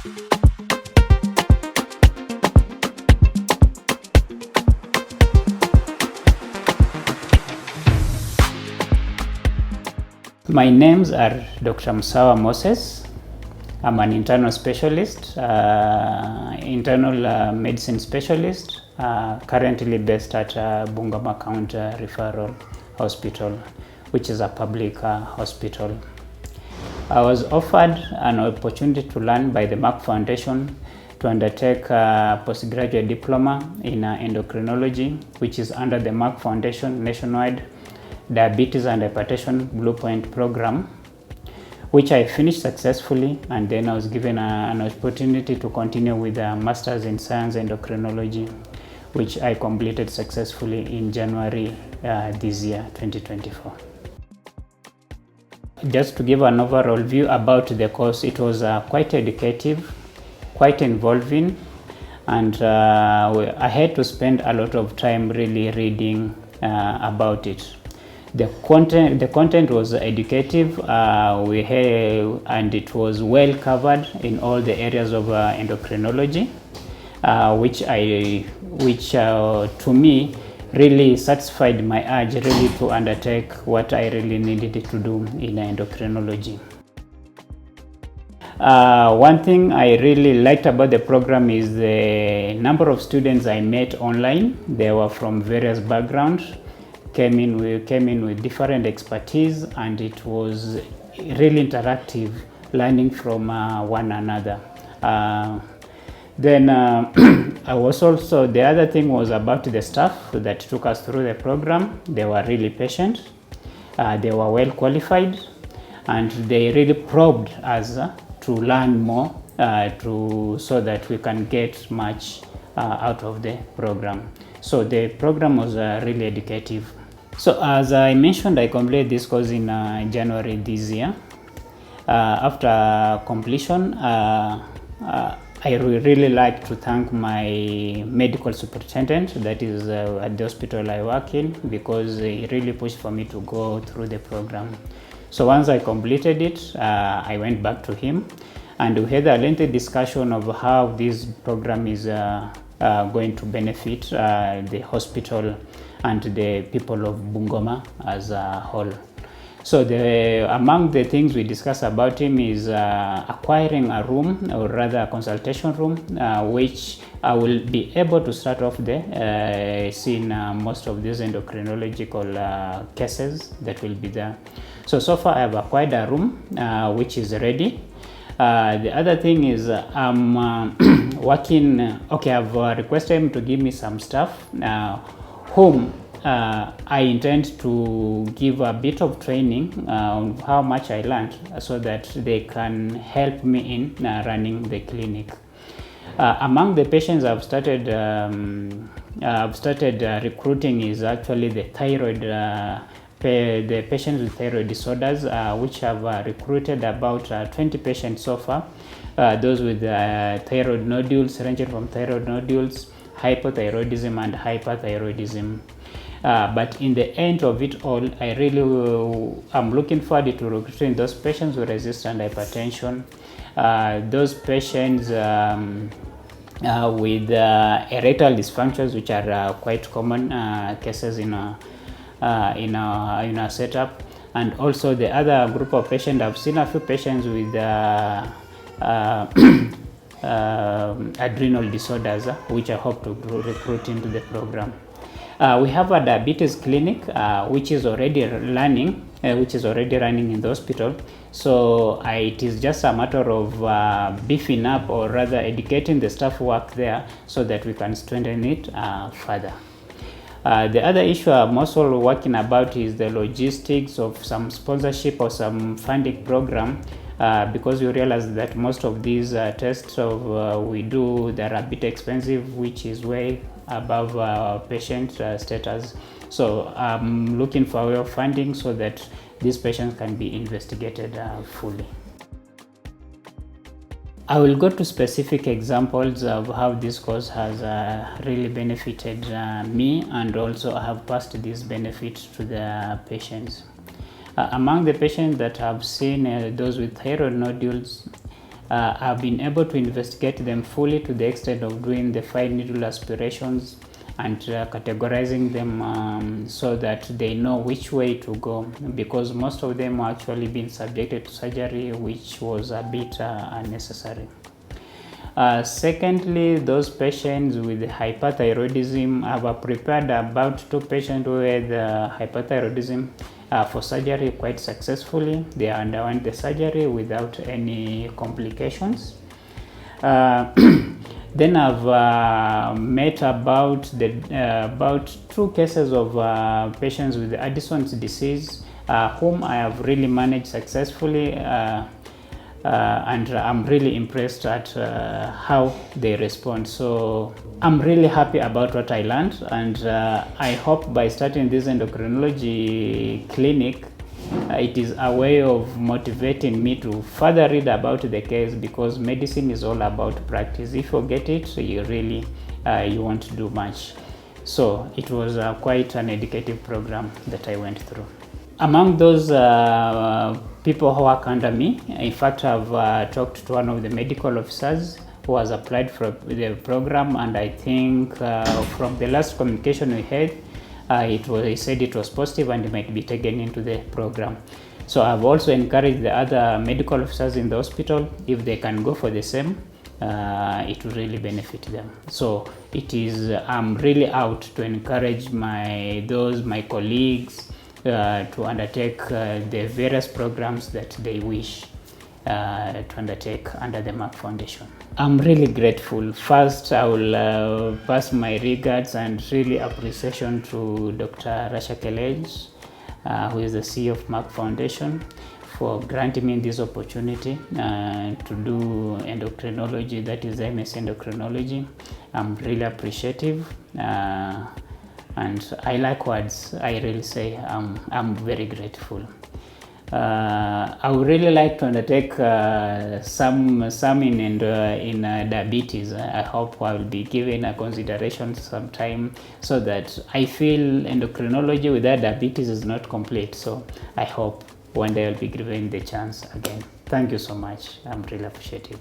My names are Dr. Musawa Moses. I'm an internal specialist, internal medicine specialist, currently based at Bungoma County Referral Hospital, which is a public hospital. I was offered an opportunity to learn by the Merck Foundation to undertake a postgraduate diploma in endocrinology, which is under the Merck Foundation Nationwide Diabetes and Hypertension Blueprint program, which I finished successfully, and then I was given an opportunity to continue with a Master's in Science Endocrinology, which I completed successfully in January this year, 2024. Just to give an overall view about the course, it was quite educative, quite involving, and I had to spend a lot of time really reading about it. The content was educative, and it was well covered in all the areas of endocrinology, which to me really satisfied my urge really to undertake what I really needed to do in endocrinology. One thing I really liked about the program is the number of students I met online. They were from various backgrounds, came in with different expertise, and it was really interactive, learning from one another. Then I was also, the other thing was about the staff that took us through the program. They were really patient, they were well qualified, and they really probed us to learn more so that we can get much out of the program. So the program was really educative. So as I mentioned, I completed this course in January this year. After completion, I really like to thank my medical superintendent, that is at the hospital I work in, because he really pushed for me to go through the program. So once I completed it, I went back to him, and we had a lengthy discussion of how this program is going to benefit the hospital and the people of Bungoma as a whole. So among the things we discussed about him is acquiring a room, or rather a consultation room, which I will be able to start off there, seeing most of these endocrinological cases that will be there. So far I have acquired a room which is ready. The other thing is I'm working, I've requested him to give me some staff whom I intend to give a bit of training on how much I learned, so that they can help me in running the clinic. Among the patients I've started recruiting is actually the thyroid, the patients with thyroid disorders, which have recruited about 20 patients so far. Those with thyroid nodules, ranging from thyroid nodules, hypothyroidism and hyperthyroidism. But in the end of it all, I really am looking forward to recruiting those patients with resistant hypertension, those patients with erectile dysfunctions, which are quite common cases in our setup, and also the other group of patients. I've seen a few patients with adrenal disorders, which I hope to recruit into the program. We have a diabetes clinic which is already running in the hospital. So it is just a matter of beefing up, or rather educating the staff who work there, so that we can strengthen it further. The other issue I'm also working about is the logistics of some sponsorship or some funding program, because we realize that most of these tests we do, they're a bit expensive, which is way above patient status. So I'm looking for a way of funding so that these patients can be investigated fully. I will go to specific examples of how this course has really benefited me, and also I have passed this benefit to the patients. Among the patients that I've seen, those with thyroid nodules, I've been able to investigate them fully to the extent of doing the fine needle aspirations and categorizing them so that they know which way to go, because most of them are actually being subjected to surgery, which was a bit unnecessary. Secondly, those patients with hyperthyroidism, I've prepared about 2 patients who had hyperthyroidism for surgery quite successfully. They underwent the surgery without any complications. Then I've met about 2 cases of patients with Addison's disease whom I have really managed successfully, and I'm really impressed at how they respond. So I'm really happy about what I learned, and I hope by starting this endocrinology clinic, it is a way of motivating me to further read about the case, because medicine is all about practice. If you get it, you really you won't do much. So it was quite an educative program that I went through. Among those people who work under me, in fact, I've talked to one of the medical officers who has applied for the program, and I think from the last communication we had, he said it was positive and it might be taken into the program. So I've also encouraged the other medical officers in the hospital, if they can go for the same, it will really benefit them. So I'm really out to encourage my colleagues to undertake the various programs that they wish to undertake under the Merck Foundation. I'm really grateful. First, I will pass my regards and really appreciation to Dr. Rasha Kelej, who is the CEO of Merck Foundation, for granting me this opportunity to do endocrinology, that is MS endocrinology. I'm really appreciative. And I like words. I really say I'm very grateful. I would really like to undertake some in diabetes. I hope I will be given a consideration sometime, so that I feel endocrinology without diabetes is not complete. So I hope one day I'll be given the chance again. Thank you so much. I'm really appreciative.